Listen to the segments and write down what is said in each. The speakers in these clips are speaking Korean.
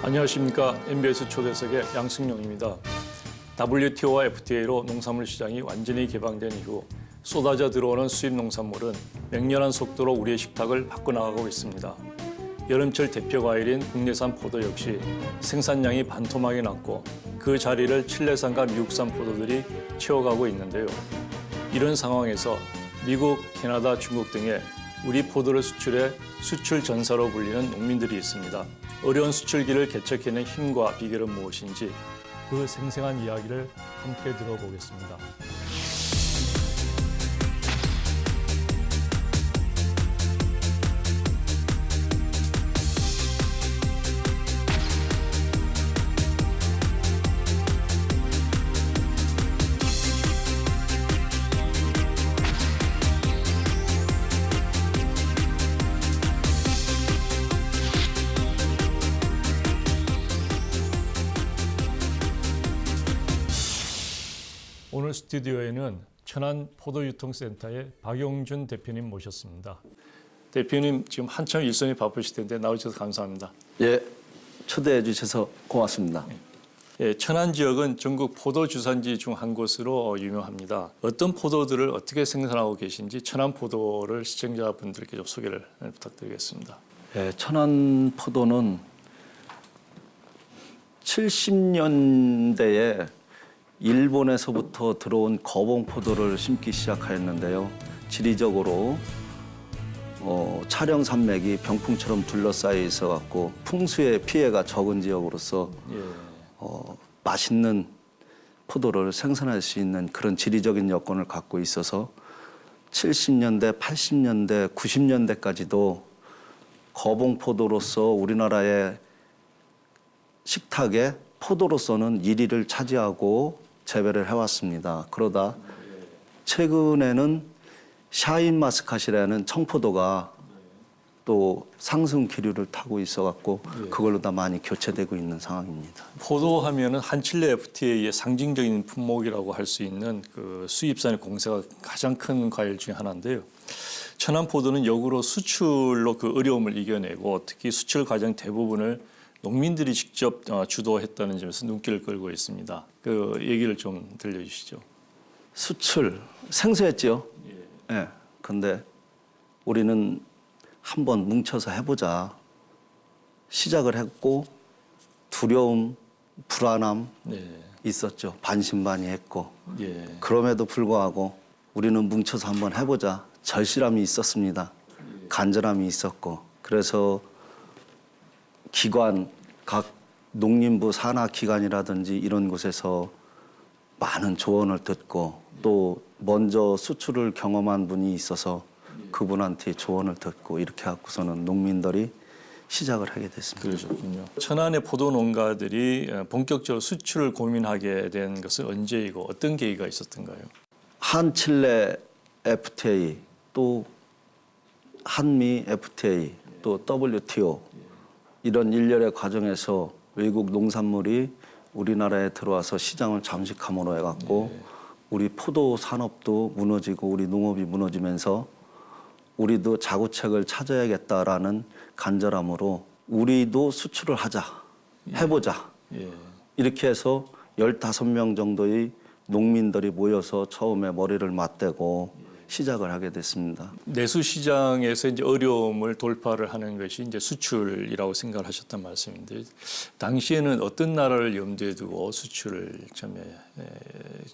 안녕하십니까. MBS 초대석의 양승용입니다. WTO와 FTA로 농산물 시장이 완전히 개방된 이후 쏟아져 들어오는 수입 농산물은 맹렬한 속도로 우리의 식탁을 바꿔나가고 있습니다. 여름철 대표 과일인 국내산 포도 역시 생산량이 반토막이 났고 그 자리를 칠레산과 미국산 포도들이 채워가고 있는데요. 이런 상황에서 미국, 캐나다, 중국 등에 우리 포도를 수출해 수출 전사로 불리는 농민들이 있습니다. 어려운 수출기를 개척해낸 힘과 비결은 무엇인지 그 생생한 이야기를 함께 들어보겠습니다. 오늘 스튜디오에는 천안 포도유통센터의 박용준 대표님 모셨습니다. 대표님 지금 한참 일선이 바쁘실 텐데 나오셔서 감사합니다. 예, 초대해 주셔서 고맙습니다. 예, 천안 지역은 전국 포도 주산지 중 한 곳으로 유명합니다. 어떤 포도들을 어떻게 생산하고 계신지 천안 포도를 시청자분들께 좀 소개를 부탁드리겠습니다. 예, 천안 포도는 70년대에 일본에서부터 들어온 거봉 포도를 심기 시작하였는데요. 지리적으로 촬영 산맥이 병풍처럼 둘러싸여 있어 갖고 풍수의 피해가 적은 지역으로서 맛있는 포도를 생산할 수 있는 그런 지리적인 여건을 갖고 있어서 70년대, 80년대, 90년대까지도 거봉 포도로서 우리나라의 식탁에 포도로서는 1위를 차지하고 재배를 해왔습니다. 그러다 최근에는 샤인마스카시라는 청포도가 또 상승 기류를 타고 있어갖고 그걸로 다 많이 교체되고 있는 상황입니다. 포도하면은 한칠레 FTA의 상징적인 품목이라고 할 수 있는 그 수입산의 공세가 가장 큰 과일 중에 하나인데요. 천안 포도는 역으로 수출로 그 어려움을 이겨내고 특히 수출 과정 대부분을 농민들이 직접 주도했다는 점에서 눈길을 끌고 있습니다. 그 얘기를 좀 들려주시죠. 수출 생소했죠. 예. 근데 우리는 한번 뭉쳐서 해보자. 시작을 했고 두려움, 불안함 있었죠. 반신반의했고. 그럼에도 불구하고 우리는 뭉쳐서 한번 해보자. 절실함이 있었습니다. 간절함이 있었고. 그래서 기관, 각 농림부 산하기관이라든지 이런 곳에서 많은 조언을 듣고 또 먼저 수출을 경험한 분이 있어서 그분한테 조언을 듣고 이렇게 갖고서는 농민들이 시작을 하게 됐습니다. 그러셨군요. 천안의 포도 농가들이 본격적으로 수출을 고민하게 된 것은 언제이고 어떤 계기가 있었던가요? 한칠레 FTA 또 한미 FTA 또 WTO 이런 일련의 과정에서 외국 농산물이 우리나라에 들어와서 시장을 잠식함으로 해갖고 우리 포도 산업도 무너지고 우리 농업이 무너지면서 우리도 자구책을 찾아야겠다라는 간절함으로 우리도 수출을 하자, 해보자. 이렇게 해서 15명 정도의 농민들이 모여서 처음에 머리를 맞대고 시작을 하게 됐습니다. 내수 시장에서 이제 어려움을 돌파를 하는 것이 이제 수출이라고 생각을 하셨단 말씀인데 당시에는 어떤 나라를 염두에 두고 수출을 처음에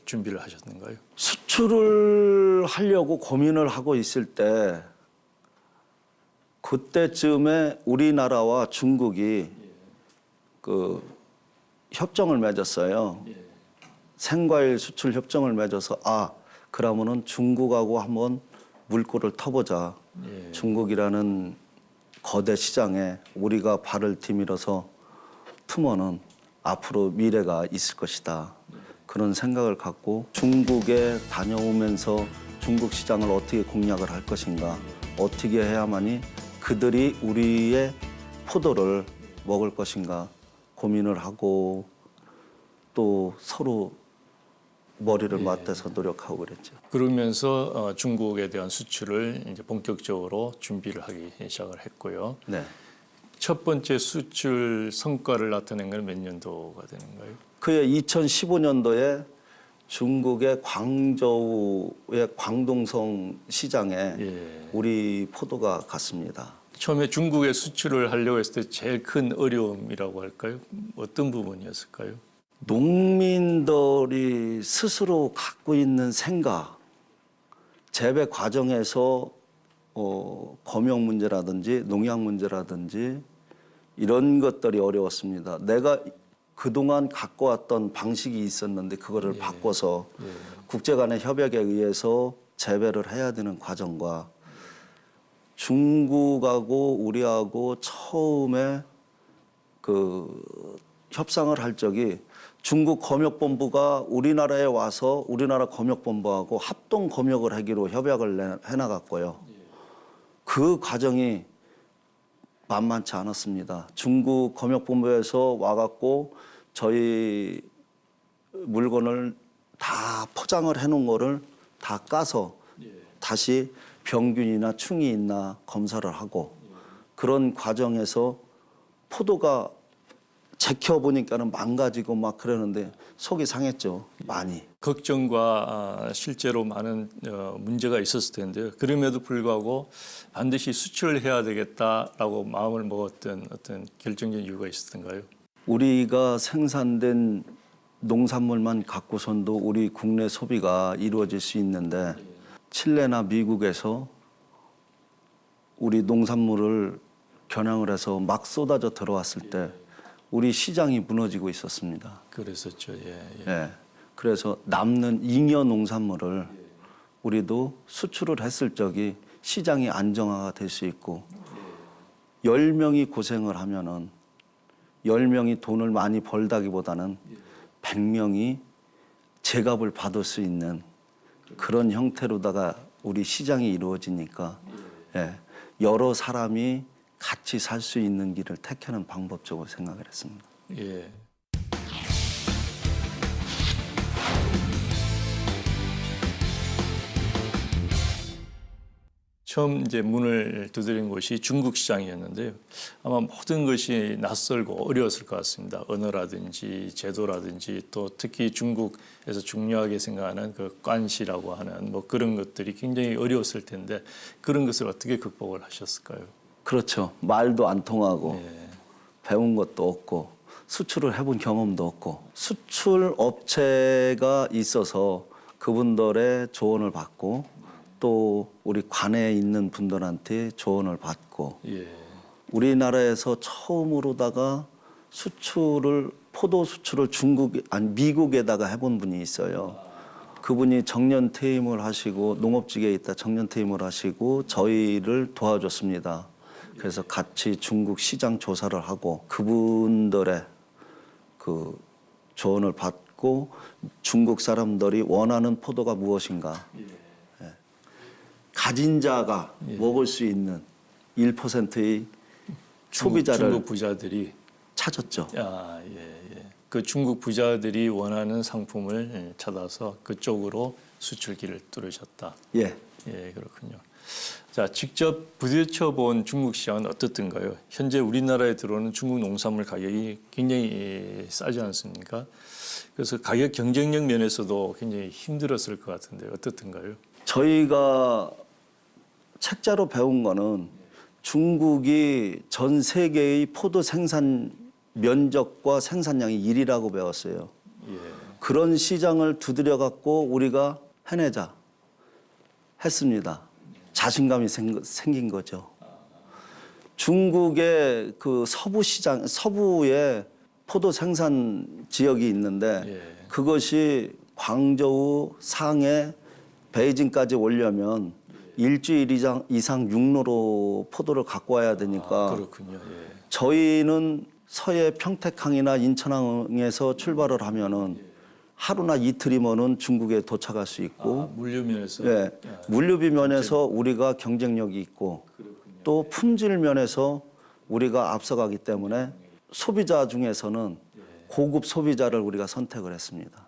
준비를 하셨는가요? 수출을 하려고 고민을 하고 있을 때 그때쯤에 우리나라와 중국이 그 협정을 맺었어요. 생과일 수출 협정을 맺어서 그러면은 중국하고 한번 물꼬를 터보자. 중국이라는 거대 시장에 우리가 발을 디밀어서 투면은 앞으로 미래가 있을 것이다. 그런 생각을 갖고 중국에 다녀오면서 중국 시장을 어떻게 공략을 할 것인가. 어떻게 해야만이 그들이 우리의 포도를 먹을 것인가 고민을 하고 또 서로 머리를 맞대서 노력하고 그랬죠. 그러면서 중국에 대한 수출을 이제 본격적으로 준비를 하기 시작을 했고요. 네. 첫 번째 수출 성과를 나타낸 건 몇 년도가 되는가요? 그해 2015년도에 중국의 광저우의 광동성 시장에 예. 우리 포도가 갔습니다. 처음에 중국에 수출을 하려고 했을 때 제일 큰 어려움이라고 할까요? 어떤 부분이었을까요? 농민들이 스스로 갖고 있는 생각, 재배 과정에서 검역 문제라든지 농약 문제라든지 이런 것들이 어려웠습니다. 내가 그동안 갖고 왔던 방식이 있었는데 그거를 바꿔서 국제 간의 협약에 의해서 재배를 해야 되는 과정과 중국하고 우리하고 처음에 그 협상을 할 적이 중국 검역본부가 우리나라에 와서 우리나라 검역본부하고 합동 검역을 하기로 협약을 해나갔고요. 그 과정이 만만치 않았습니다. 중국 검역본부에서 와갖고 저희 물건을 다 포장을 해놓은 거를 다 까서 다시 병균이나 충이 있나 검사를 하고 그런 과정에서 포도가 제켜보니까는 망가지고 막 그러는데 속이 상했죠. 많이. 걱정과 실제로 많은 문제가 있었을 텐데요. 그럼에도 불구하고 반드시 수출을 해야 되겠다라고 마음을 먹었던 어떤 결정적인 이유가 있었던가요? 우리가 생산된 농산물만 갖고선도 우리 국내 소비가 이루어질 수 있는데 칠레나 미국에서 우리 농산물을 겨냥을 해서 막 쏟아져 들어왔을 때 우리 시장이 무너지고 있었습니다. 그랬었죠. 예, 예. 예. 그래서 남는 잉여 농산물을 우리도 수출을 했을 적이 시장이 안정화가 될 수 있고 10명이 고생을 하면은 10명이 돈을 많이 벌다기보다는 100명이 제값을 받을 수 있는 그런 형태로다가 우리 시장이 이루어지니까 예. 여러 사람이 같이 살 수 있는 길을 택하는 방법적으로 생각을 했습니다. 예. 처음 이제 문을 두드린 곳이 중국 시장이었는데요. 아마 모든 것이 낯설고 어려웠을 것 같습니다. 언어라든지 제도라든지 또 특히 중국에서 중요하게 생각하는 그 관시라고 하는 뭐 그런 것들이 굉장히 어려웠을 텐데 그런 것을 어떻게 극복을 하셨을까요? 그렇죠. 말도 안 통하고 예. 배운 것도 없고 수출을 해본 경험도 없고 수출 업체가 있어서 그분들의 조언을 받고 또 우리 관에 있는 분들한테 조언을 받고 예. 우리나라에서 처음으로다가 수출을 포도 수출을 미국에다가 해본 분이 있어요. 그분이 정년 퇴임을 하시고 농업직에 있다 정년 퇴임을 하시고 저희를 도와줬습니다. 그래서 같이 중국 시장 조사를 하고 그분들의 그 조언을 받고 중국 사람들이 원하는 포도가 무엇인가. 가진 자가 먹을 수 있는 1%의 소비자를 중국 부자들이 찾았죠. 아, 예, 예. 그 중국 부자들이 원하는 상품을 찾아서 그쪽으로 수출기를 뚫으셨다. 예. 예, 그렇군요. 자, 직접 부딪혀 본 중국 시장은 어떻던가요? 현재 우리나라에 들어오는 중국 농산물 가격이 굉장히 싸지 않습니까? 그래서 가격 경쟁력 면에서도 굉장히 힘들었을 것 같은데 어떻던가요? 저희가 책자로 배운 거는 중국이 전 세계의 포도 생산 면적과 생산량이 1위라고 배웠어요. 예. 그런 시장을 두드려 갖고 우리가 해내자 했습니다. 자신감이 생긴 거죠. 중국의 그 서부 시장, 서부에 포도 생산 지역이 있는데 예. 그것이 광저우, 상해, 베이징까지 오려면 일주일 이상 육로로 포도를 갖고 와야 되니까 그렇군요. 예. 저희는 서해 평택항이나 인천항에서 출발을 하면은 하루나 이틀이면은 중국에 도착할 수 있고 물류면에서 예, 물류비 면에서 우리가 경쟁력이 있고 또 품질 면에서 우리가 앞서가기 때문에 소비자 중에서는 고급 소비자를 우리가 선택을 했습니다.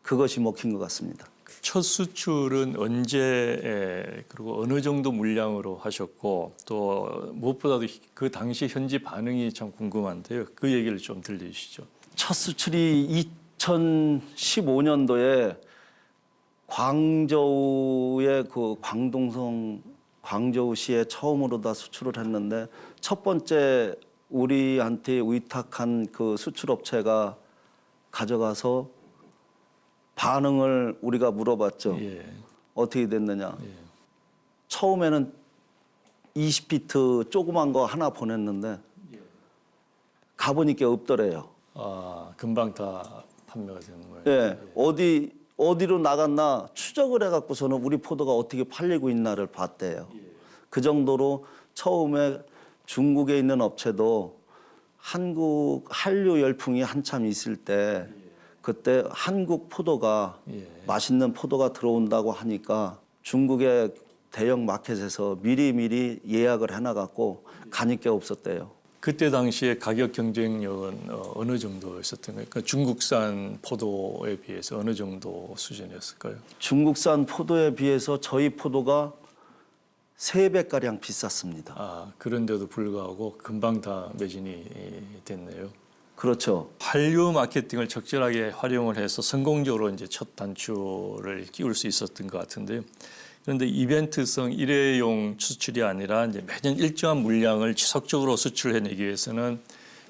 그것이 먹힌 것 같습니다. 첫 수출은 언제 그리고 어느 정도 물량으로 하셨고 또 무엇보다도 그 당시 현지 반응이 참 궁금한데요. 그 얘기를 좀 들려주시죠. 첫 수출이 2015년도에 광저우의 그 광저우시에 처음으로 다 수출을 했는데 첫 번째 우리한테 위탁한 그 수출업체가 가져가서 반응을 우리가 물어봤죠. 예. 어떻게 됐느냐. 예. 처음에는 20피트 조그만 거 하나 보냈는데 가보니까 없더래요. 금방 다 판매가 되는 거예요. 예, 어디로 나갔나 추적을 해갖고서는 우리 포도가 어떻게 팔리고 있나를 봤대요. 그 정도로 처음에 중국에 있는 업체도 한국 한류 열풍이 한참 있을 때 그때 한국 포도가 맛있는 포도가 들어온다고 하니까 중국의 대형 마켓에서 미리 예약을 해놔갖고 가닐 게 없었대요. 그때 당시에 가격 경쟁력은 어느 정도 있었던 거예요? 중국산 포도에 비해서 어느 정도 수준이었을까요? 중국산 포도에 비해서 저희 포도가 3배가량 비쌌습니다. 그런데도 불구하고 금방 다 매진이 됐네요. 그렇죠. 한류 마케팅을 적절하게 활용을 해서 성공적으로 이제 첫 단추를 끼울 수 있었던 것 같은데요. 그런데 이벤트성 일회용 수출이 아니라 이제 매년 일정한 물량을 지속적으로 수출해내기 위해서는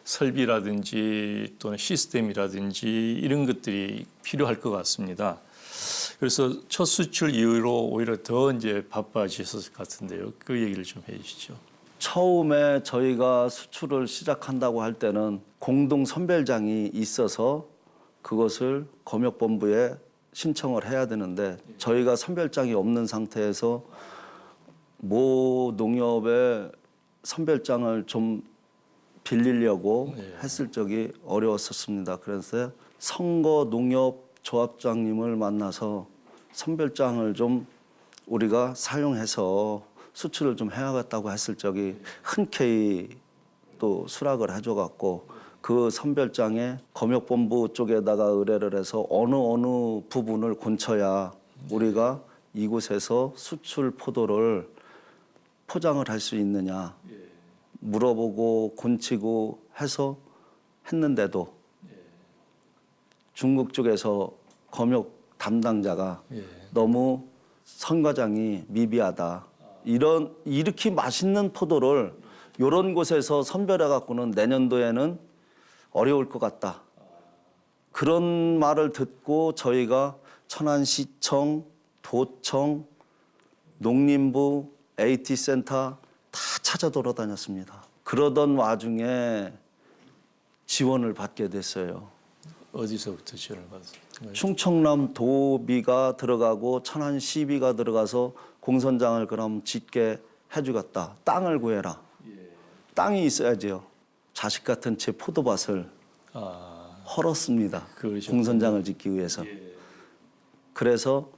설비라든지 또는 시스템이라든지 이런 것들이 필요할 것 같습니다. 그래서 첫 수출 이후로 오히려 더 이제 바빠지셨을 것 같은데요. 그 얘기를 좀 해주시죠. 처음에 저희가 수출을 시작한다고 할 때는 공동 선별장이 있어서 그것을 검역본부에 신청을 해야 되는데 저희가 선별장이 없는 상태에서 모 농협의 선별장을 좀 빌리려고 했을 적이 어려웠었습니다. 그래서 선거 농협 조합장님을 만나서 선별장을 좀 우리가 사용해서 수출을 좀 해야겠다고 했을 적이 흔쾌히 또 수락을 해줘갖고 그 선별장에 검역본부 쪽에다가 의뢰를 해서 어느 부분을 곤쳐야 우리가 이곳에서 수출 포도를 포장을 할 수 있느냐 물어보고 곤치고 해서 했는데도 중국 쪽에서 검역 담당자가 너무 선과장이 미비하다. 이렇게 맛있는 포도를 이런 곳에서 선별해 갖고는 내년도에는 어려울 것 같다. 그런 말을 듣고 저희가 천안시청, 도청, 농림부, AT센터 다 찾아 돌아다녔습니다. 그러던 와중에 지원을 받게 됐어요. 어디서부터 지원을 받았어요? 충청남 도비가 들어가고 천안시비가 들어가서 공선장을 그럼 짓게 해주겠다. 땅을 구해라. 땅이 있어야지요. 자식 같은 제 포도밭을 헐었습니다. 그러셨군요. 공선장을 짓기 위해서. 그래서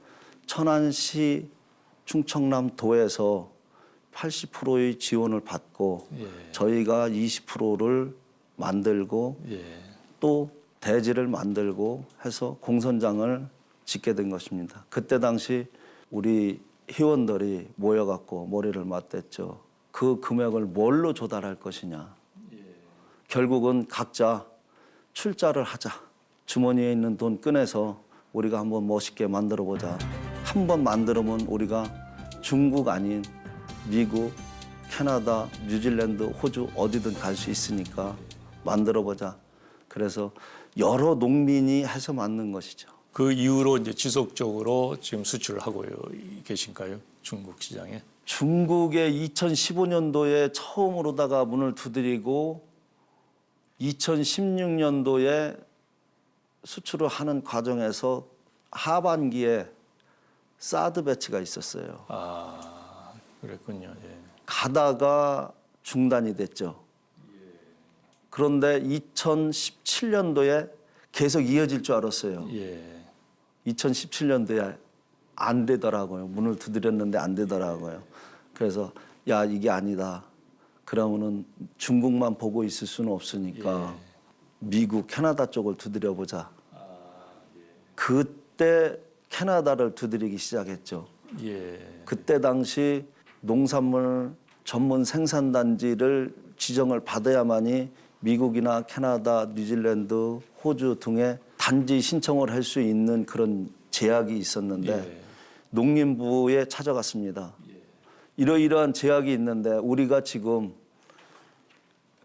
천안시 충청남도에서 80%의 지원을 받고 저희가 20%를 만들고 또 대지를 만들고 해서 공선장을 짓게 된 것입니다. 그때 당시 우리 회원들이 모여갖고 머리를 맞댔죠. 그 금액을 뭘로 조달할 것이냐. 결국은 각자 출자를 하자. 주머니에 있는 돈 꺼내서 우리가 한번 멋있게 만들어보자. 한번 만들면 우리가 중국 아닌 미국, 캐나다, 뉴질랜드, 호주 어디든 갈 수 있으니까 만들어보자. 그래서 여러 농민이 해서 만든 것이죠. 그 이후로 이제 지속적으로 지금 수출을 하고 계신가요? 중국 시장에? 중국에 2015년도에 처음으로다가 문을 두드리고 2016년도에 수출을 하는 과정에서 하반기에 사드 배치가 있었어요. 그랬군요. 예. 가다가 중단이 됐죠. 그런데 2017년도에 계속 이어질 줄 알았어요. 2017년도에 안 되더라고요. 문을 두드렸는데 안 되더라고요. 그래서 야 이게 아니다. 그러면은 중국만 보고 있을 수는 없으니까 미국, 캐나다 쪽을 두드려보자. 그때 캐나다를 두드리기 시작했죠. 예. 그때 당시 농산물 전문 생산단지를 지정을 받아야만이 미국이나 캐나다, 뉴질랜드, 호주 등의 단지 신청을 할 수 있는 그런 제약이 있었는데 예. 농림부에 찾아갔습니다. 이러이러한 제약이 있는데 우리가 지금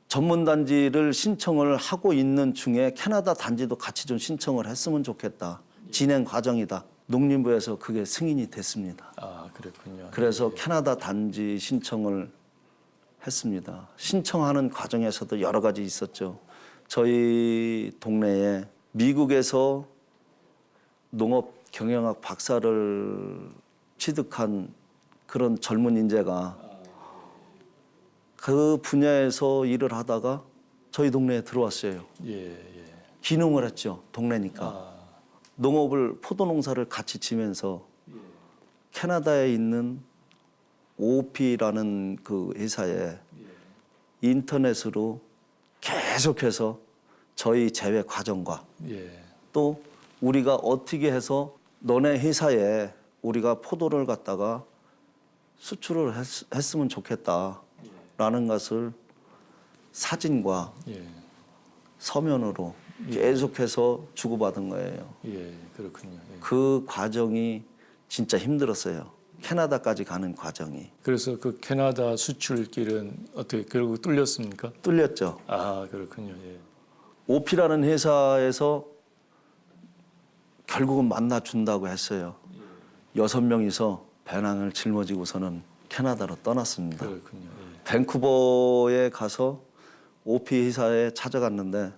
전문 단지를 신청을 하고 있는 중에 캐나다 단지도 같이 좀 신청을 했으면 좋겠다. 진행 과정이다. 농림부에서 그게 승인이 됐습니다. 아, 그렇군요. 그래서 캐나다 단지 신청을 했습니다. 신청하는 과정에서도 여러 가지 있었죠. 저희 동네에 미국에서 농업 경영학 박사를 취득한 그런 젊은 인재가 그 분야에서 일을 하다가 저희 동네에 들어왔어요. 예, 예. 기농을 했죠. 동네니까. 아, 농업을 포도 농사를 같이 지면서 캐나다에 있는 OP라는 그 회사에 인터넷으로 계속해서 저희 재배 과정과 예. 또 우리가 어떻게 해서 너네 회사에 우리가 포도를 갖다가 수출을 했으면 좋겠다라는 것을 사진과 예. 서면으로 계속해서 주고받은 거예요. 예, 그렇군요. 예. 그 과정이 진짜 힘들었어요. 캐나다까지 가는 과정이. 그래서 그 캐나다 수출길은 어떻게 결국 뚫렸습니까? 뚫렸죠. 아, 그렇군요. 예. OP라는 회사에서 결국은 만나준다고 했어요. 6명이서 배낭을 짊어지고서는 캐나다로 떠났습니다. 그렇군요. 예. 밴쿠버에 가서 OP 회사에 찾아갔는데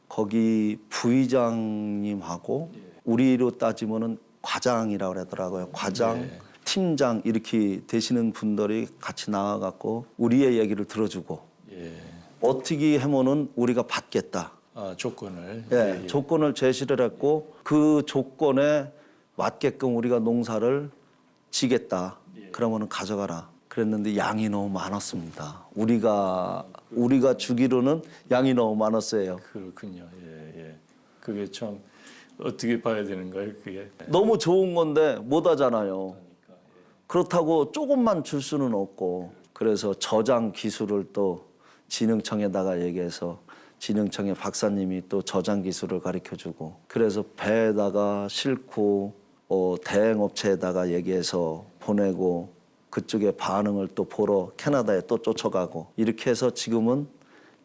거기 부의장님하고 우리로 따지면은 과장이라고 그러더라고요. 과장, 네. 팀장 이렇게 되시는 분들이 같이 나와갖고 우리의 얘기를 들어주고 예. 어떻게 하면은 우리가 받겠다. 아, 조건을. 예, 조건을 제시를 했고 그 조건에 맞게끔 우리가 농사를 지겠다. 그러면은 가져가라. 그랬는데 양이 너무 많았습니다. 우리가 주기로는 양이 너무 많았어요. 그렇군요. 예, 예. 그게 참 어떻게 봐야 되는 거예요, 그게? 너무 좋은 건데 못 하잖아요. 그렇다고 조금만 줄 수는 없고 그래서 저장 기술을 또 진흥청에다가 얘기해서 진흥청의 박사님이 또 저장 기술을 가르쳐주고 그래서 배에다가 싣고 대행업체에다가 얘기해서 보내고 그쪽에 반응을 또 보러 캐나다에 또 쫓아가고 이렇게 해서 지금은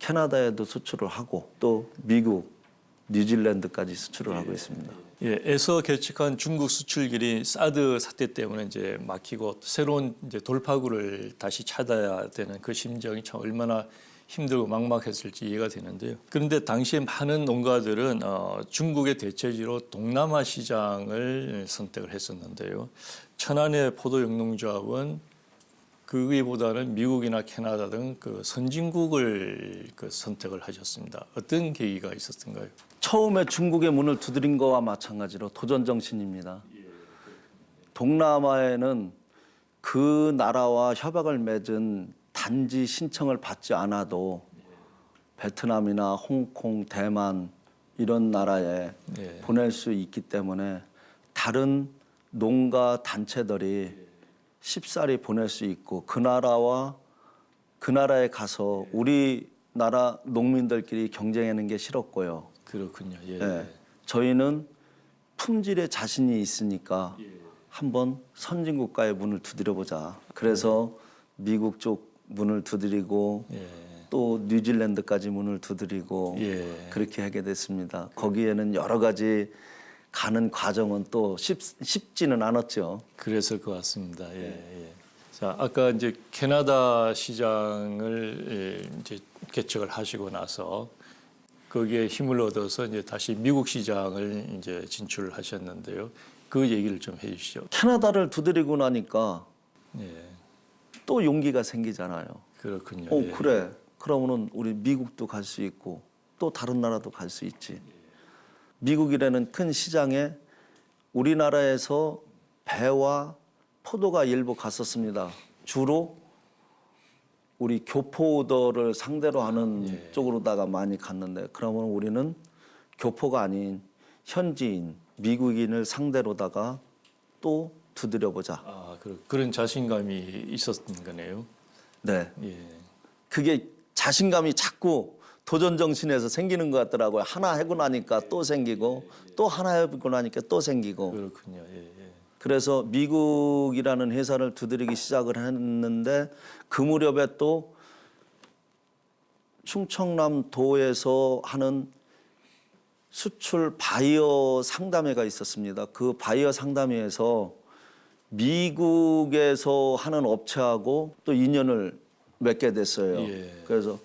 캐나다에도 수출을 하고 또 미국, 뉴질랜드까지 수출을 하고 있습니다. 예, 에서 개척한 중국 수출길이 사드 사태 때문에 이제 막히고 새로운 이제 돌파구를 다시 찾아야 되는 그 심정이 참 얼마나 힘들고 막막했을지 이해가 되는데요. 그런데 당시에 많은 농가들은 중국의 대체지로 동남아 시장을 선택을 했었는데요. 천안의 포도영농조합은 그기보다는 미국이나 캐나다 등 그 선진국을 선택을 하셨습니다. 어떤 계기가 있었던가요? 처음에 중국의 문을 두드린 거와 마찬가지로 도전 정신입니다. 동남아에는 그 나라와 협약을 맺은 단지 신청을 받지 않아도 베트남이나 홍콩, 대만 이런 나라에 예. 보낼 수 있기 때문에 다른 농가 단체들이 쉽사리 보낼 수 있고 그 나라에 가서 우리나라 농민들끼리 경쟁하는 게 싫었고요. 그렇군요. 예. 예, 저희는 품질에 자신이 있으니까 한번 선진국가의 문을 두드려보자. 그래서 미국 쪽 문을 두드리고 예. 또 뉴질랜드까지 문을 두드리고 예. 그렇게 하게 됐습니다. 거기에는 여러 가지 가는 과정은 또 쉽지는 않았죠. 그랬을 것 같습니다. 예, 예. 자, 아까 이제 캐나다 시장을 이제 개척을 하시고 나서 거기에 힘을 얻어서 이제 다시 미국 시장을 이제 진출을 하셨는데요. 그 얘기를 좀 해주시죠. 캐나다를 두드리고 나니까 예, 또 용기가 생기잖아요. 그렇군요. 예. 그래. 그러면은 우리 미국도 갈 수 있고 또 다른 나라도 갈 수 있지. 미국이라는 큰 시장에 우리나라에서 배와 포도가 일부 갔었습니다. 주로 우리 교포들을 상대로 하는 쪽으로다가 많이 갔는데 그러면 우리는 교포가 아닌 현지인, 미국인을 상대로다가 또 두드려보자. 아, 그런 자신감이 있었던 거네요. 네, 예. 그게 자신감이 자꾸 도전 정신에서 생기는 것 같더라고요. 하나 하고 나니까 또 생기고 또 하나 해보고 나니까 또 생기고. 그렇군요. 예, 예. 그래서 미국이라는 회사를 두드리기 시작을 했는데 그 무렵에 또 충청남도에서 하는 수출 바이어 상담회가 있었습니다. 그 바이어 상담회에서 미국에서 하는 업체하고 또 인연을 맺게 됐어요. 예. 그래서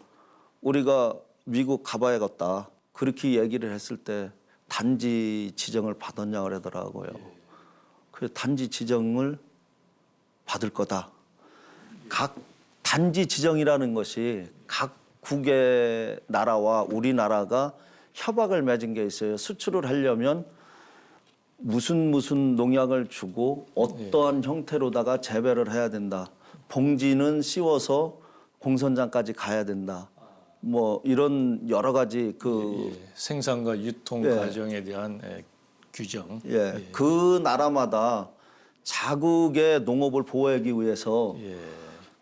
우리가 미국 가봐야겠다. 그렇게 얘기를 했을 때 단지 지정을 받았냐 그러더라고요. 그 단지 지정을 받을 거다. 각 단지 지정이라는 것이 각국의 나라와 우리나라가 협약을 맺은 게 있어요. 수출을 하려면 무슨 농약을 주고 어떠한 형태로다가 재배를 해야 된다. 봉지는 씌워서 공선장까지 가야 된다. 뭐 이런 여러 가지 예. 생산과 유통 예. 과정에 대한 규정. 예, 그 나라마다 자국의 농업을 보호하기 위해서 예.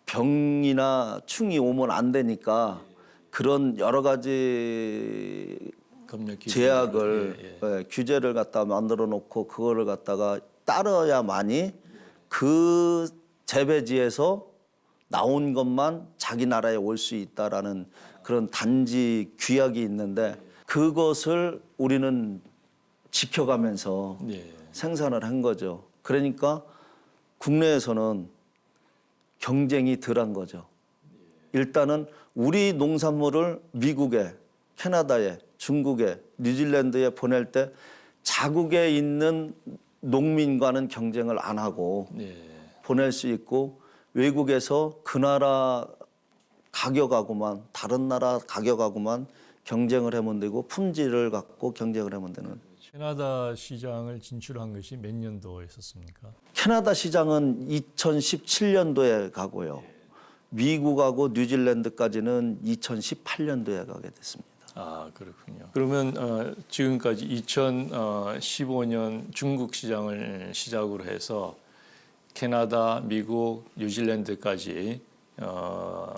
병이나 충이 오면 안 되니까 그런 여러 가지 검역 규정. 제약을 예, 예. 규제를 갖다 만들어 놓고 그거를 갖다가 따라야만이 그 재배지에서 나온 것만 자기 나라에 올 수 있다라는 그런 단지 규약이 있는데 그것을 우리는 지켜가면서 예. 생산을 한 거죠. 그러니까 국내에서는 경쟁이 덜한 거죠. 일단은 우리 농산물을 미국에, 캐나다에, 중국에, 뉴질랜드에 보낼 때 자국에 있는 농민과는 경쟁을 안 하고 예. 보낼 수 있고 외국에서 그 나라 가격하고만 다른 나라 가격하고만 경쟁을 하면 되고 품질을 갖고 경쟁을 하면 되는. 캐나다 시장을 진출한 것이 몇 년도에 있었습니까? 캐나다 시장은 2017년도에 가고요. 미국하고 뉴질랜드까지는 2018년도에 가게 됐습니다. 아, 그렇군요. 그러면 지금까지 2015년 중국 시장을 시작으로 해서 캐나다, 미국, 뉴질랜드까지 여러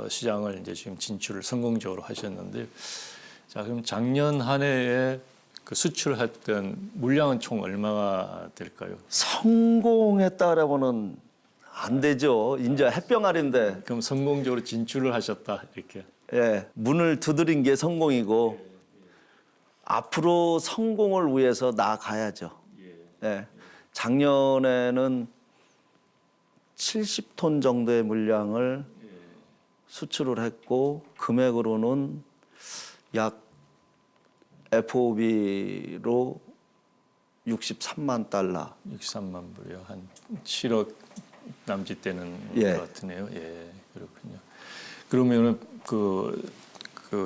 시장을 이제 지금 진출을 성공적으로 하셨는데, 자, 그럼 작년 한 해에 그 수출했던 물량은 총 얼마가 될까요? 성공했다라고는 안 되죠. 이제 햇병아리인데 그럼 성공적으로 진출을 하셨다 이렇게. 예, 문을 두드린 게 성공이고 앞으로 성공을 위해서 나아가야죠. 예, 작년에는 70톤 정도의 물량을 수출을 했고 금액으로는 약 FOB로 63만 달러. 63만 불이요. 한 7억 남짓 되는 예. 것 같으네요. 예, 그렇군요. 그러면은 그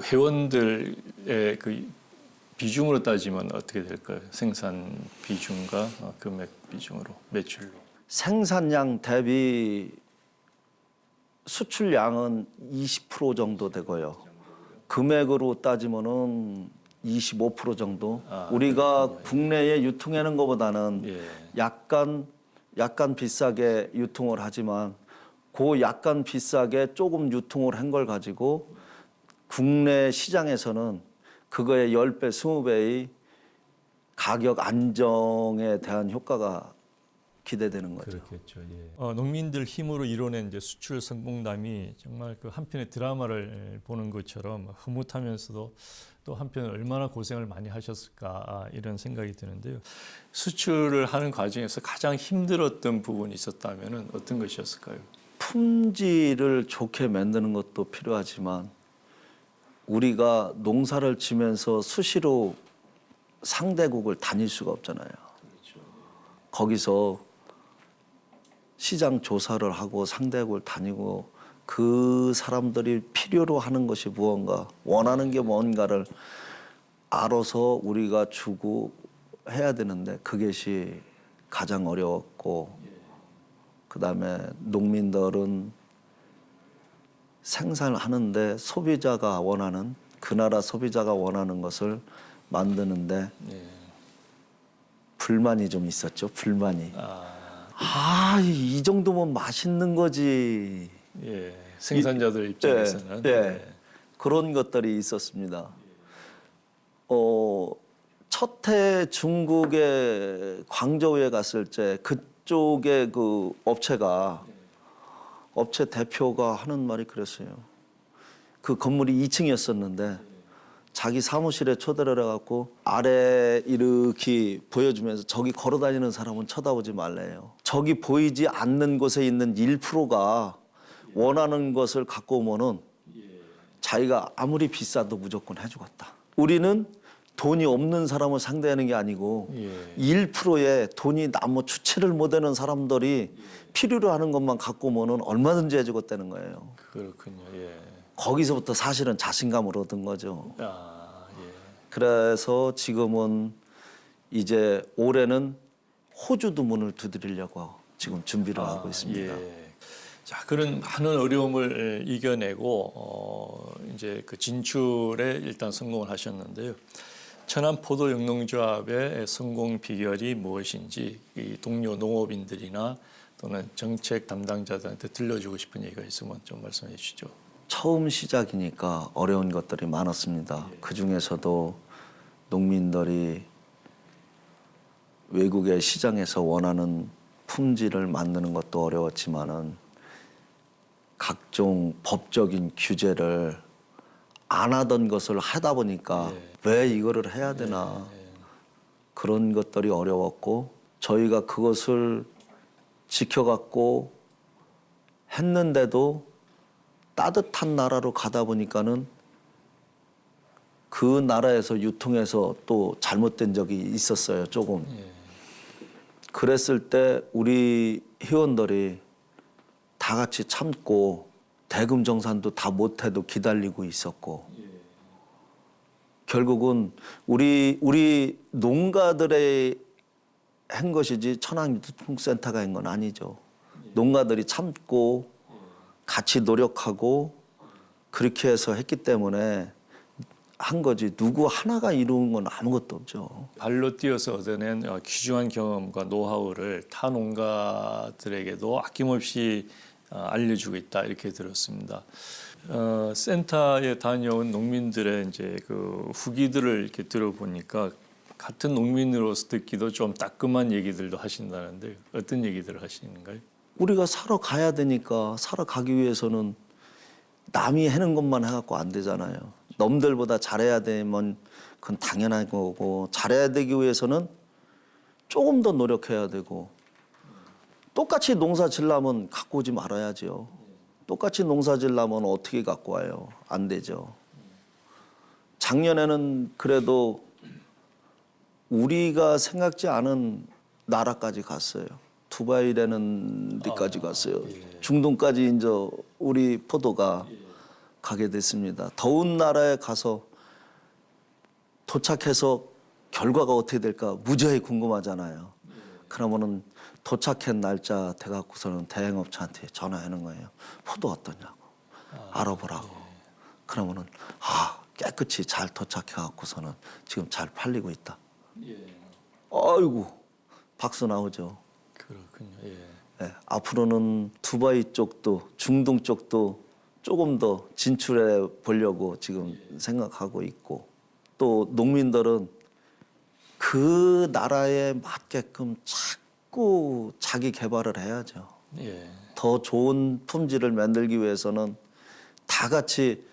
회원들의 그 비중으로 따지면 어떻게 될까요? 생산 비중과 금액 비중으로 매출로. 생산량 대비 수출량은 20% 정도 되고요. 금액으로 따지면은 25% 정도. 아, 우리가 국내에 유통하는 것보다는 예. 약간 비싸게 유통을 하지만 그 약간 비싸게 조금 유통을 한 걸 가지고 국내 시장에서는 그거의 10배, 20배의 가격 안정에 대한 효과가 기대되는 거죠. 그렇겠죠. 예. 농민들 힘으로 이뤄낸 이제 수출 성공담이 정말 그 한편의 드라마를 보는 것처럼 흐뭇하면서도 또 한편 얼마나 고생을 많이 하셨을까 이런 생각이 드는데요. 수출을 하는 과정에서 가장 힘들었던 부분이 있었다면 어떤 것이었을까요? 품질을 좋게 만드는 것도 필요하지만 우리가 농사를 지면서 수시로 상대국을 다닐 수가 없잖아요. 거기서 시장 조사를 하고 상대국을 다니고 그 사람들이 필요로 하는 것이 무언가 원하는 게 뭔가를 알아서 우리가 주고 해야 되는데 그것이 가장 어려웠고 그다음에 농민들은 생산을 하는데 소비자가 원하는 그 나라 소비자가 원하는 것을 만드는데 예. 불만이 좀 있었죠. 불만이. 이 정도면 맛있는 거지. 예, 생산자들 입장에서는 그런 것들이 있었습니다. 첫 해 중국의 광저우에 갔을 때 그쪽에 그 업체 대표가 하는 말이 그랬어요. 그 건물이 2층이었었는데 자기 사무실에 초대를 해갖고 아래 이렇게 보여주면서 저기 걸어다니는 사람은 쳐다보지 말래요. 저기 보이지 않는 곳에 있는 1%가 원하는 것을 갖고 오면은 자기가 아무리 비싸도 무조건 해주겠다. 우리는 돈이 없는 사람을 상대하는 게 아니고 1%의 돈이 나무 주체를 못하는 사람들이 필요로 하는 것만 갖고 오면은 얼마든지 해주겠다는 거예요. 그렇군요. 예. 거기서부터 사실은 자신감을 얻은 거죠. 예. 그래서 지금은 이제 올해는 호주도 문을 두드리려고 지금 준비를 하고 있습니다. 예. 자, 그런 많은 어려움을 이겨내고 이제 그 진출에 일단 성공을 하셨는데요. 천안 포도 영농조합의 성공 비결이 무엇인지 이 동료 농업인들이나 또는 정책 담당자들한테 들려주고 싶은 얘기가 있으면 좀 말씀해 주시죠. 처음 시작이니까 어려운 것들이 많았습니다. 그 중에서도 농민들이 외국의 시장에서 원하는 품질을 만드는 것도 어려웠지만은 각종 법적인 규제를 안 하던 것을 하다 보니까 왜 이거를 해야 되나 그런 것들이 어려웠고 저희가 그것을 지켜갖고 했는데도 따뜻한 나라로 가다 보니까는 그 나라에서 유통해서 또 잘못된 적이 있었어요, 조금. 그랬을 때 우리 회원들이 다 같이 참고 대금 정산도 다 못해도 기다리고 있었고 결국은 우리 농가들의 한 것이지 천안유통센터가 한 건 아니죠. 농가들이 참고 같이 노력하고 그렇게 해서 했기 때문에 한 거지 누구 하나가 이루는 건 아무것도 없죠. 발로 뛰어서 얻어낸 귀중한 경험과 노하우를 타 농가들에게도 아낌없이 알려주고 있다 이렇게 들었습니다. 센터에 다녀온 농민들의 이제 그 후기들을 이렇게 들어보니까 같은 농민으로서 듣기도 좀 따끔한 얘기들도 하신다는데 어떤 얘기들을 하시는가요? 우리가 살아가야 되니까 살아가기 위해서는 남이 해는 것만 해갖고 안 되잖아요. 남들보다 잘해야 되면 그건 당연한 거고 잘해야 되기 위해서는 조금 더 노력해야 되고 똑같이 농사 지려면 갖고 오지 말아야죠. 똑같이 농사 지려면 어떻게 갖고 와요? 안 되죠. 작년에는 그래도 우리가 생각지 않은 나라까지 갔어요. 두바이라는 데까지 갔어요. 중동까지 이제 우리 포도가 가게 됐습니다. 더운 나라에 가서 도착해서 결과가 어떻게 될까 무지하게 궁금하잖아요. 그러면은 도착한 날짜 돼갖고서는 대행업체한테 전화하는 거예요. 포도 어떠냐고 알아보라고. 그러면은 깨끗이 잘 도착해갖고서는 지금 잘 팔리고 있다. 아이고 박수 나오죠. 그렇군요. 네, 앞으로는 두바이 쪽도 중동 쪽도 조금 더 진출해 보려고 지금 생각하고 있고 또 농민들은 그 나라에 맞게끔 자꾸 자기 개발을 해야죠. 더 좋은 품질을 만들기 위해서는 다 같이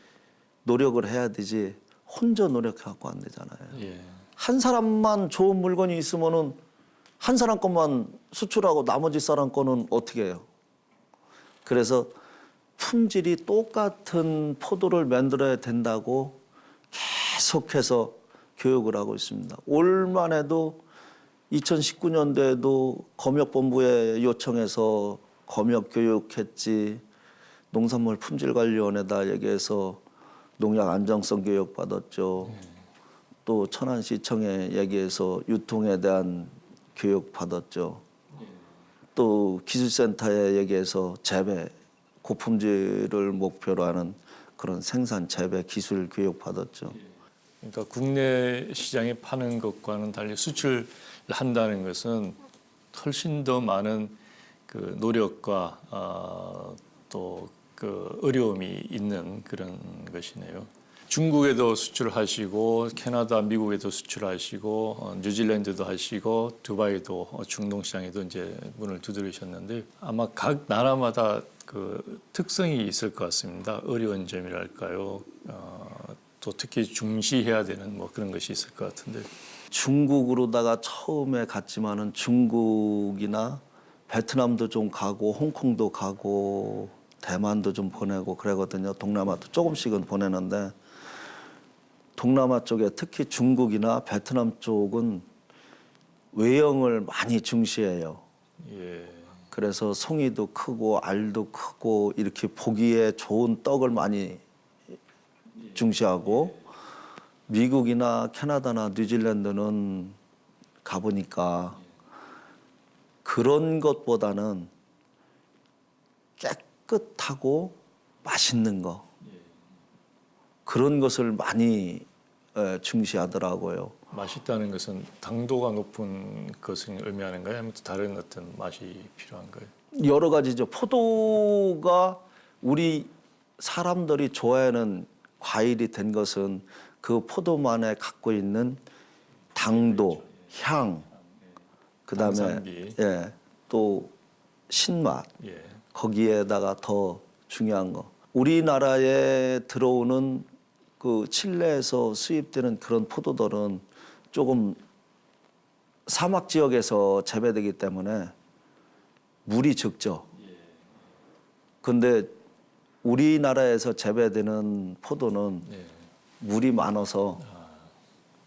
노력을 해야 되지 혼자 노력해갖고 안 되잖아요. 한 사람만 좋은 물건이 있으면은 한 사람 것만 수출하고 나머지 사람 거는 어떻게 해요? 그래서 품질이 똑같은 포도를 만들어야 된다고 계속해서 교육을 하고 있습니다. 올만 해도 2019년도에도 검역본부에 요청해서 검역 교육했지 농산물 품질관리원에다 얘기해서 농약 안정성 교육 받았죠. 또 천안시청에 얘기해서 유통에 대한 교육 받았죠. 또 기술센터에 얘기해서 재배 고품질을 목표로 하는 그런 생산 재배 기술 교육 받았죠. 그러니까 국내 시장에 파는 것과는 달리 수출 한다는 것은 훨씬 더 많은 그 노력과 또 그 어려움이 있는 그런 것이네요. 중국에도 수출하시고 캐나다, 미국에도 수출하시고 뉴질랜드도 하시고 두바이도 중동 시장에도 이제 문을 두드리셨는데 아마 각 나라마다 그 특성이 있을 것 같습니다. 어려운 점이랄까요. 또 특히 중시해야 되는 뭐 그런 것이 있을 것 같은데. 중국으로다가 처음에 갔지만은 중국이나 베트남도 좀 가고 홍콩도 가고 대만도 좀 보내고 그러거든요. 동남아도 조금씩은 보내는데 동남아 쪽에 특히 중국이나 베트남 쪽은 외형을 많이 중시해요. 예. 그래서 송이도 크고 알도 크고 이렇게 보기에 좋은 떡을 많이 중시하고 미국이나 캐나다나 뉴질랜드는 가보니까 그런 것보다는 깨끗하고 맛있는 거 그런 것을 많이 중시하더라고요. 맛있다는 것은 당도가 높은 것을 의미하는가요? 아니면 또 다른 어떤 맛이 필요한가요? 여러 가지죠. 포도가 우리 사람들이 좋아하는 과일이 된 것은 그 포도만에 갖고 있는 당도, 향, 그다음에 당산비. 또 신맛 예. 거기에다가 더 중요한 거. 우리나라에 들어오는 그 칠레에서 수입되는 그런 포도들은 조금 사막 지역에서 재배되기 때문에 물이 적죠. 근데 우리나라에서 재배되는 포도는 예. 물이 많아서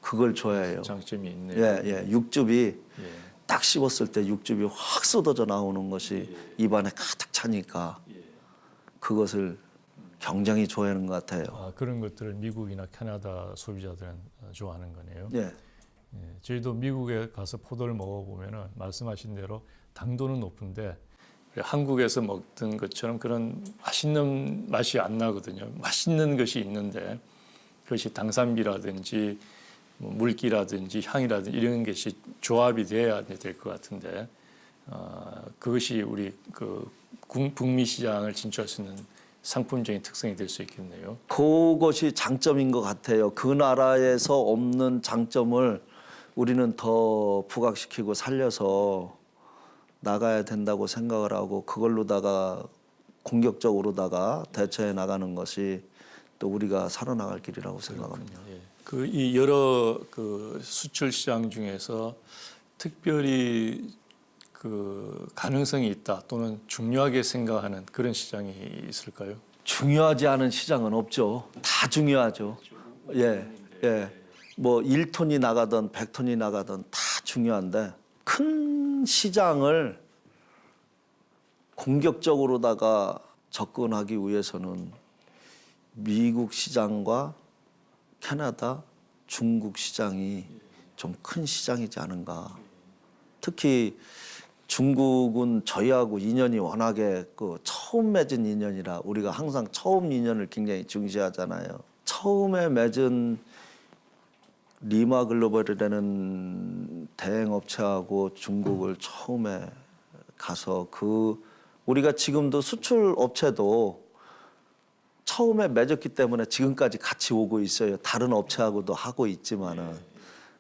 그걸 좋아해요. 장점이 있네요. 육즙이 예. 딱 씹었을 때 육즙이 확 쏟아져 나오는 것이 입안에 가득 차니까 그것을 굉장히 좋아하는 것 같아요. 그런 것들을 미국이나 캐나다 소비자들은 좋아하는 거네요. 예. 예, 저희도 미국에 가서 포도를 먹어보면은 말씀하신 대로 당도는 높은데 한국에서 먹던 것처럼 그런 맛있는 맛이 안 나거든요. 맛있는 것이 있는데 그것이 당산비라든지 뭐 물기라든지 향이라든지 이런 것이 조합이 돼야 될 것 같은데 그것이 우리 그 북미 시장을 진출할 수 있는 상품적인 특성이 될 수 있겠네요. 그것이 장점인 것 같아요. 그 나라에서 없는 장점을 우리는 더 부각시키고 살려서 나가야 된다고 생각을 하고 그걸로다가 공격적으로다가 대처해 나가는 것이 또 우리가 살아나갈 길이라고 생각합니다. 예. 그 이 여러 그 수출 시장 중에서 특별히 그 가능성이 있다 또는 중요하게 생각하는 그런 시장이 있을까요? 중요하지 않은 시장은 없죠. 다 중요하죠. 뭐 1톤이 나가든 100톤이 나가든 다 중요한데 큰 시장을 공격적으로다가 접근하기 위해서는 미국 시장과 캐나다, 중국 시장이 좀 큰 시장이지 않은가. 특히 중국은 저희하고 인연이 워낙에 그 처음 맺은 인연이라 우리가 항상 처음 인연을 굉장히 중시하잖아요. 처음에 맺은 리마 글로벌이라는 대행업체하고 중국을 처음에 가서 우리가 지금도 수출 업체도 처음에 맺었기 때문에 지금까지 같이 오고 있어요. 다른 업체하고도 하고 있지만은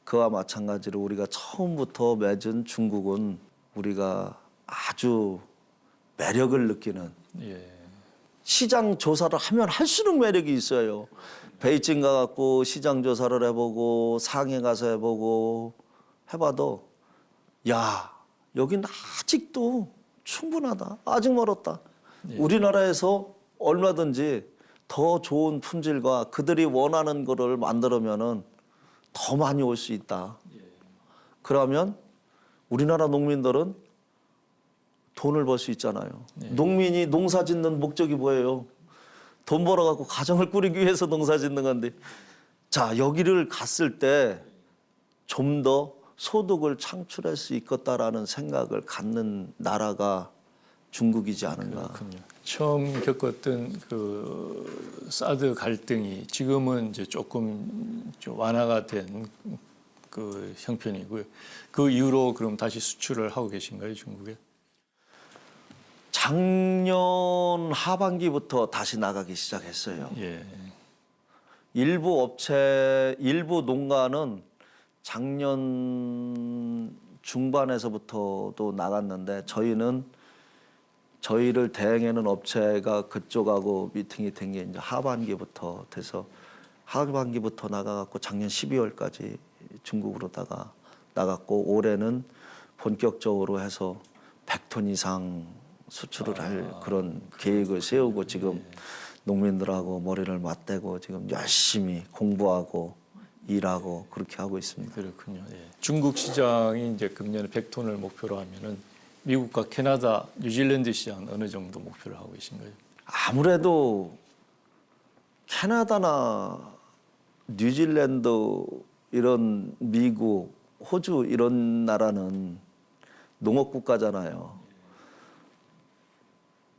그와 마찬가지로 우리가 처음부터 맺은 중국은 우리가 아주 매력을 느끼는 시장 조사를 하면 할수록 매력이 있어요. 베이징 가갖고 시장 조사를 해보고 상해 가서 해보고 해봐도 야 여긴 아직도 충분하다. 아직 멀었다. 우리나라에서 얼마든지 더 좋은 품질과 그들이 원하는 거를 만들면은 더 많이 올 수 있다. 그러면 우리나라 농민들은 돈을 벌 수 있잖아요. 농민이 농사 짓는 목적이 뭐예요? 돈 벌어갖고 가정을 꾸리기 위해서 농사 짓는 건데 자 여기를 갔을 때 좀 더 소득을 창출할 수 있겠다라는 생각을 갖는 나라가 중국이지 않은가. 그렇군요. 처음 겪었던 그 사드 갈등이 지금은 이제 조금 좀 완화가 된 그 형편이고요. 그 이후로 그럼 다시 수출을 하고 계신가요, 중국에? 작년 하반기부터 다시 나가기 시작했어요. 예. 일부 농가는 작년 중반에서부터도 나갔는데 저희를 대행하는 업체가 그쪽하고 미팅이 된 게 이제 하반기부터 돼서 하반기부터 나가갖고 작년 12월까지 중국으로다가 나갔고 올해는 본격적으로 해서 100톤 이상 수출을 할 그런 계획을 세우고 지금 농민들하고 머리를 맞대고 지금 열심히 공부하고 일하고 그렇게 하고 있습니다. 그렇군요. 예. 중국 시장이 이제 금년에 100톤을 목표로 하면은 미국과 캐나다, 뉴질랜드 시장은 어느 정도 목표를 하고 계신가요? 아무래도 캐나다나 뉴질랜드 이런 미국, 호주 이런 나라는 농업 국가잖아요.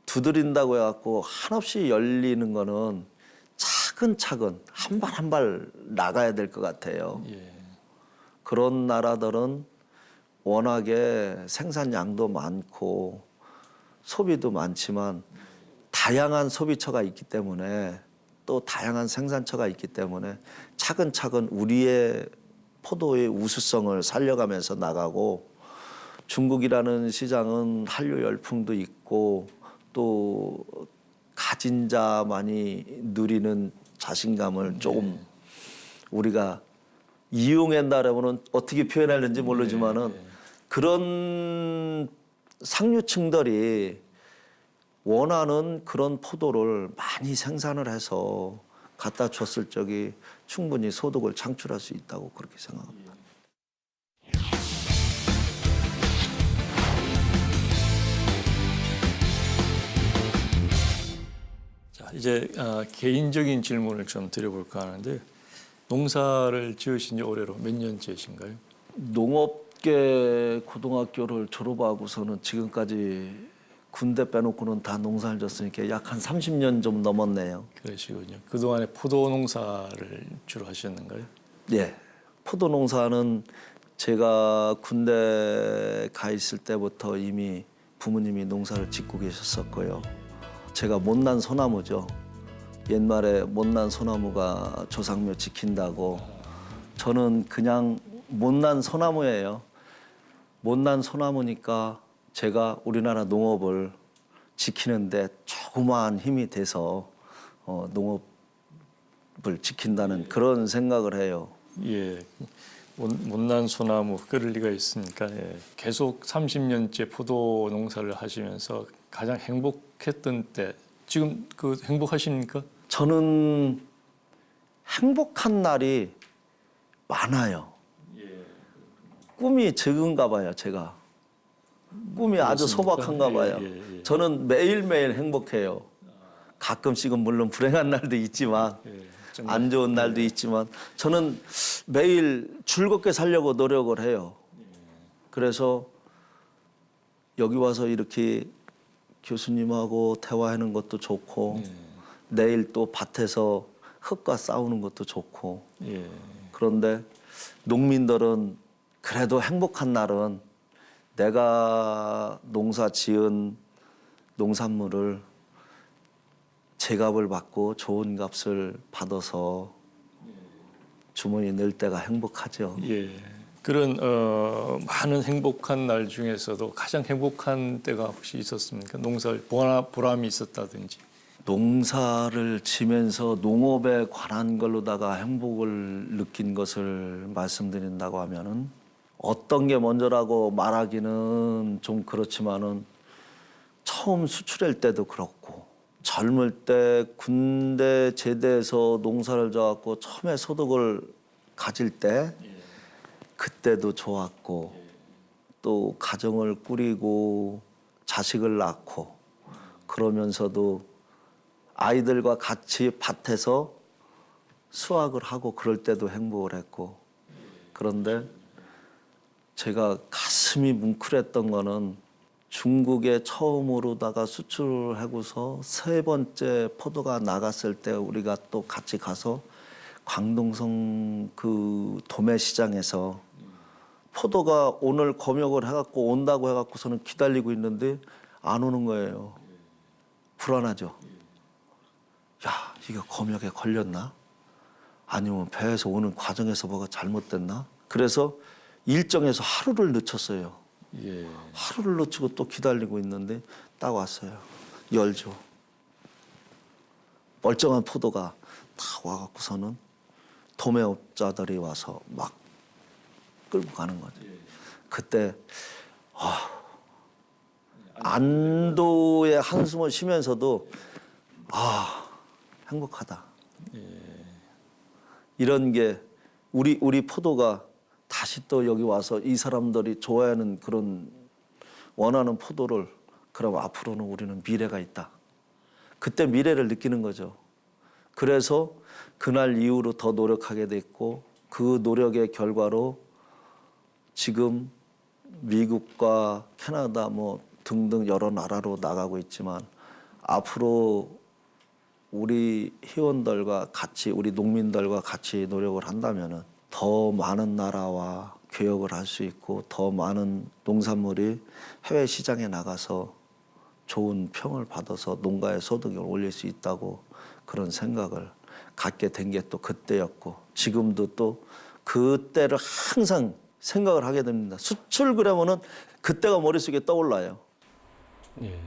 두드린다고 해갖고 한없이 열리는 거는 차근차근 한 발 한 발 나가야 될 것 같아요. 예. 그런 나라들은 워낙에 생산량도 많고 소비도 많지만 다양한 소비처가 있기 때문에 또 다양한 생산처가 있기 때문에 차근차근 우리의 포도의 우수성을 살려가면서 나가고 중국이라는 시장은 한류 열풍도 있고 또 가진 자만이 누리는 자신감을 조금 우리가 이용한다라고는 어떻게 표현하는지 모르지만은 그런 상류층들이 원하는 그런 포도를 많이 생산을 해서 갖다 줬을 적에 충분히 소득을 창출할 수 있다고 그렇게 생각합니다. 자, 이제 개인적인 질문을 좀 드려볼까 하는데 농사를 지으신 지 올해로 몇 년째신가요? 농업계 고등학교를 졸업하고서는 지금까지 군대 빼놓고는 다 농사를 졌으니까 약 한 30년 좀 넘었네요. 그러시군요. 그동안에 포도 농사를 주로 하셨는가요? 예. 포도 농사는 제가 군대 가 있을 때부터 이미 부모님이 농사를 짓고 계셨었고요. 제가 못난 소나무죠. 옛말에 못난 소나무가 조상묘 지킨다고 저는 그냥 못난 소나무예요. 못난 소나무니까 제가 우리나라 농업을 지키는데 조그마한 힘이 돼서 농업을 지킨다는 그런 생각을 해요. 예. 못난 소나무 그럴 리가 있으니까 예. 계속 30년째 포도 농사를 하시면서 가장 행복했던 때 지금 그 행복하십니까? 저는 행복한 날이 많아요. 꿈이 적은가 봐요, 제가. 꿈이 아주 소박한가 봐요. 예. 저는 매일매일 행복해요. 가끔씩은 물론 불행한 날도 있지만 정말. 안 좋은 날도 있지만 저는 매일 즐겁게 살려고 노력을 해요. 그래서 여기 와서 이렇게 교수님하고 대화하는 것도 좋고 내일 또 밭에서 흙과 싸우는 것도 좋고 예. 그런데 농민들은 그래도 행복한 날은 내가 농사 지은 농산물을 제값을 받고 좋은 값을 받아서 주머니에 넣을 때가 행복하죠. 예. 그런 많은 행복한 날 중에서도 가장 행복한 때가 혹시 있었습니까? 농사를 보람이 있었다든지. 농사를 지면서 농업에 관한 걸로다가 행복을 느낀 것을 말씀드린다고 하면은 어떤 게 먼저라고 말하기는 좀 그렇지만은 처음 수출할 때도 그렇고 젊을 때 군대 제대해서 농사를 져갖고 처음에 소득을 가질 때 그때도 좋았고 또 가정을 꾸리고 자식을 낳고 그러면서도 아이들과 같이 밭에서 수확을 하고 그럴 때도 행복을 했고 그런데 제가 가슴이 뭉클했던 거는 중국에 처음으로다가 수출을 하고서 세 번째 포도가 나갔을 때 우리가 또 같이 가서 광동성 그 도매시장에서 포도가 오늘 검역을 해갖고 온다고 해갖고서는 기다리고 있는데 안 오는 거예요. 불안하죠. 야, 이거 검역에 걸렸나? 아니면 배에서 오는 과정에서 뭐가 잘못됐나? 그래서 일정에서 하루를 늦췄어요. 예. 하루를 놓치고 또 기다리고 있는데 딱 왔어요. 열죠. 멀쩡한 포도가 다 와갖고서는 도매업자들이 와서 막 끌고 가는 거죠. 그때 안도의 한숨을 쉬면서도 행복하다. 이런 게 우리 포도가 다시 또 여기 와서 이 사람들이 좋아하는 그런 원하는 포도를 그럼 앞으로는 우리는 미래가 있다. 그때 미래를 느끼는 거죠. 그래서 그날 이후로 더 노력하게 됐고 그 노력의 결과로 지금 미국과 캐나다 뭐 등등 여러 나라로 나가고 있지만 앞으로 우리 회원들과 같이 우리 농민들과 같이 노력을 한다면은 더 많은 나라와 교역을 할 수 있고 더 많은 농산물이 해외 시장에 나가서 좋은 평을 받아서 농가의 소득을 올릴 수 있다고 그런 생각을 갖게 된 게 또 그때였고 지금도 또 그때를 항상 생각을 하게 됩니다. 수출 그러면은 그때가 머릿속에 떠올라요. 예,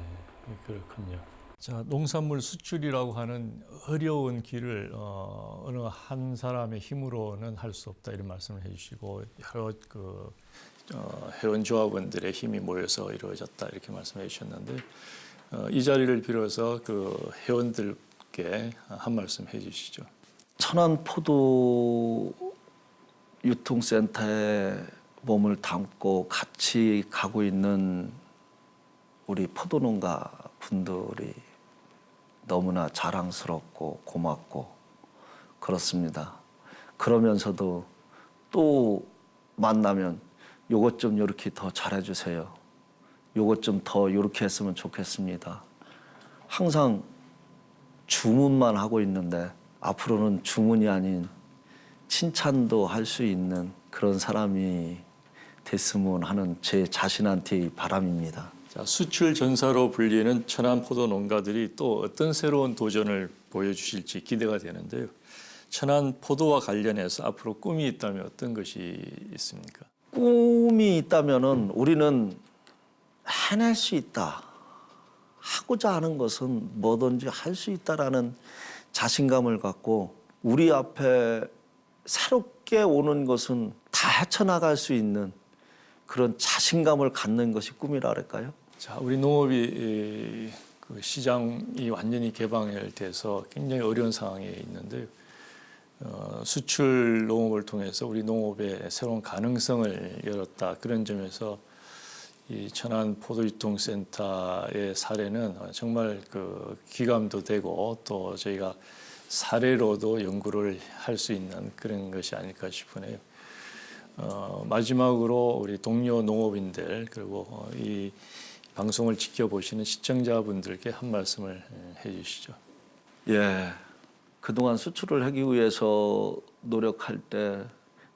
그렇군요. 자, 농산물 수출이라고 하는 어려운 길을 어느 한 사람의 힘으로는 할 수 없다 이런 말씀을 해주시고 여러 회원 조합원들의 힘이 모여서 이루어졌다 이렇게 말씀해 주셨는데 이 자리를 빌어서 그 회원들께 한 말씀 해주시죠. 천안 포도 유통센터에 몸을 담고 같이 가고 있는 우리 포도농가 분들이 너무나 자랑스럽고 고맙고 그렇습니다. 그러면서도 또 만나면 요것 좀 이렇게 더 잘해주세요. 요것 좀 더 이렇게 했으면 좋겠습니다. 항상 주문만 하고 있는데 앞으로는 주문이 아닌 칭찬도 할 수 있는 그런 사람이 됐으면 하는 제 자신한테의 바람입니다. 자, 수출 전사로 불리는 천안 포도 농가들이 또 어떤 새로운 도전을 보여주실지 기대가 되는데요. 천안 포도와 관련해서 앞으로 꿈이 있다면 어떤 것이 있습니까? 꿈이 있다면은 우리는 해낼 수 있다. 하고자 하는 것은 뭐든지 할 수 있다라는 자신감을 갖고 우리 앞에 새롭게 오는 것은 다 헤쳐나갈 수 있는 그런 자신감을 갖는 것이 꿈이라 그럴까요? 자, 우리 농업이 그 시장이 완전히 개방돼서 굉장히 어려운 상황에 있는데요. 수출 농업을 통해서 우리 농업에 새로운 가능성을 열었다. 그런 점에서 이 천안 포도유통센터의 사례는 정말 그 기감도 되고 또 저희가 사례로도 연구를 할 수 있는 그런 것이 아닐까 싶으네요. 마지막으로 우리 동료 농업인들 그리고 이 방송을 지켜보시는 시청자분들께 한 말씀을 해주시죠. 예, 그동안 수출을 하기 위해서 노력할 때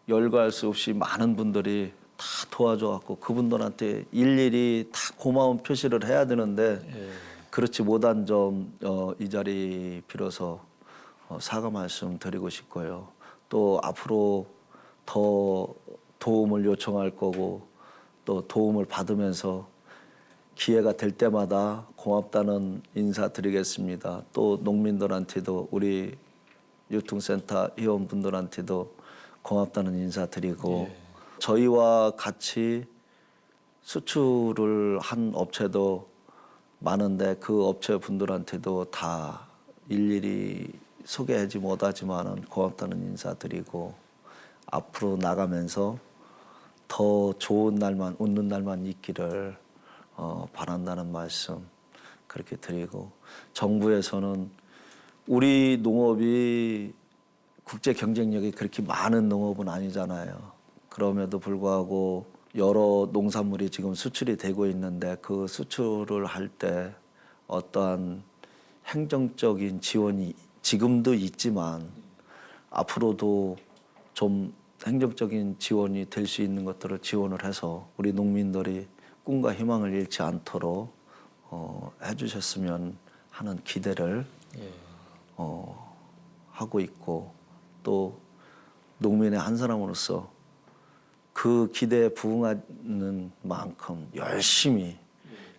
열거할 수 없이 많은 분들이 다 도와줘갖고 그분들한테 일일이 다 고마운 표시를 해야 되는데 그렇지 못한 점 이 자리 빌어서 사과 말씀 드리고 싶고요. 또 앞으로 더 도움을 요청할 거고 또 도움을 받으면서 기회가 될 때마다 고맙다는 인사 드리겠습니다. 또 농민들한테도 우리 유통센터 회원분들한테도 고맙다는 인사 드리고 저희와 같이 수출을 한 업체도 많은데 그 업체 분들한테도 다 일일이 소개하지 못하지만은 고맙다는 인사 드리고 앞으로 나가면서 더 좋은 날만 웃는 날만 있기를 바란다는 말씀 그렇게 드리고 정부에서는 우리 농업이 국제 경쟁력이 그렇게 많은 농업은 아니잖아요. 그럼에도 불구하고 여러 농산물이 지금 수출이 되고 있는데 그 수출을 할 때 어떠한 행정적인 지원이 지금도 있지만 앞으로도 좀 행정적인 지원이 될 수 있는 것들을 지원을 해서 우리 농민들이 꿈과 희망을 잃지 않도록 해주셨으면 하는 기대를 예. 하고 있고 또 농민의 한 사람으로서 그 기대에 부응하는 만큼 열심히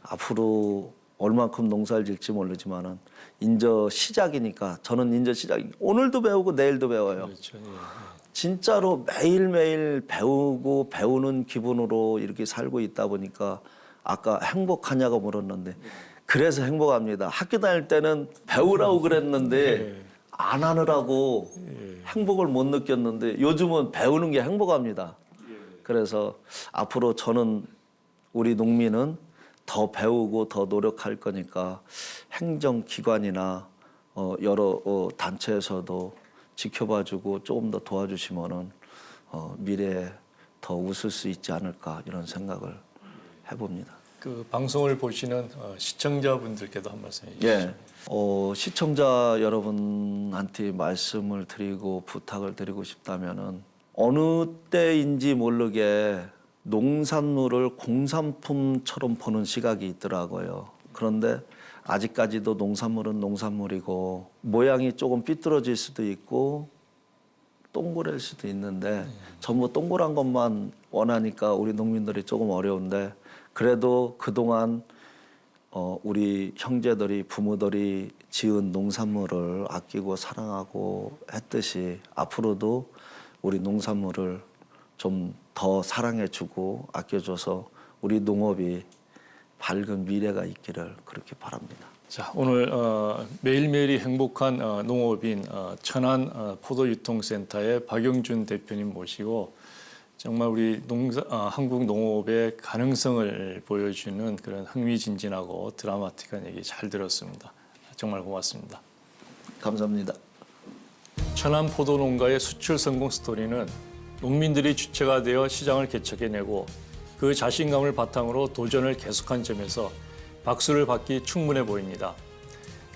앞으로 얼만큼 농사를 질지 모르지만은 인저 시작이니까 저는 인저 시작이 오늘도 배우고 내일도 배워요. 그렇죠. 예. 진짜로 매일매일 배우고 배우는 기분으로 이렇게 살고 있다 보니까 아까 행복하냐고 물었는데 그래서 행복합니다. 학교 다닐 때는 배우라고 그랬는데 안 하느라고 행복을 못 느꼈는데 요즘은 배우는 게 행복합니다. 그래서 앞으로 저는 우리 농민은 더 배우고 더 노력할 거니까 행정기관이나 여러 단체에서도 지켜봐주고 조금 더 도와주시면은 미래에 더 웃을 수 있지 않을까 이런 생각을 해봅니다. 그 방송을 보시는 시청자분들께도 한 말씀 해주시죠. 예. 시청자 여러분한테 말씀을 드리고 부탁을 드리고 싶다면은 어느 때인지 모르게 농산물을 공산품처럼 보는 시각이 있더라고요. 그런데 아직까지도 농산물은 농산물이고 모양이 조금 삐뚤어질 수도 있고 동그랄 수도 있는데 전부 동그란 것만 원하니까 우리 농민들이 조금 어려운데 그래도 그동안 우리 형제들이 부모들이 지은 농산물을 아끼고 사랑하고 했듯이 앞으로도 우리 농산물을 좀 더 사랑해주고 아껴줘서 우리 농업이 밝은 미래가 있기를 그렇게 바랍니다. 자, 오늘 매일매일이 행복한 농업인 천안 포도유통센터의 박영준 대표님 모시고 정말 우리 한국 농업의 가능성을 보여주는 그런 흥미진진하고 드라마틱한 얘기 잘 들었습니다. 정말 고맙습니다. 감사합니다. 천안 포도농가의 수출 성공 스토리는 농민들이 주체가 되어 시장을 개척해내고 그 자신감을 바탕으로 도전을 계속한 점에서 박수를 받기 충분해 보입니다.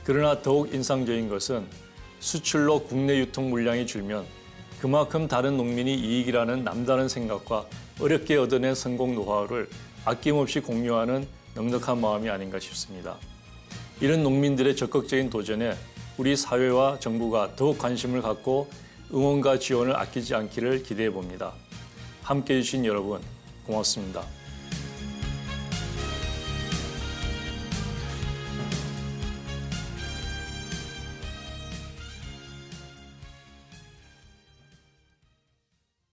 그러나 더욱 인상적인 것은 수출로 국내 유통 물량이 줄면 그만큼 다른 농민이 이익이라는 남다른 생각과 어렵게 얻어낸 성공 노하우를 아낌없이 공유하는 넉넉한 마음이 아닌가 싶습니다. 이런 농민들의 적극적인 도전에 우리 사회와 정부가 더욱 관심을 갖고 응원과 지원을 아끼지 않기를 기대해 봅니다. 함께해 주신 여러분 고맙습니다.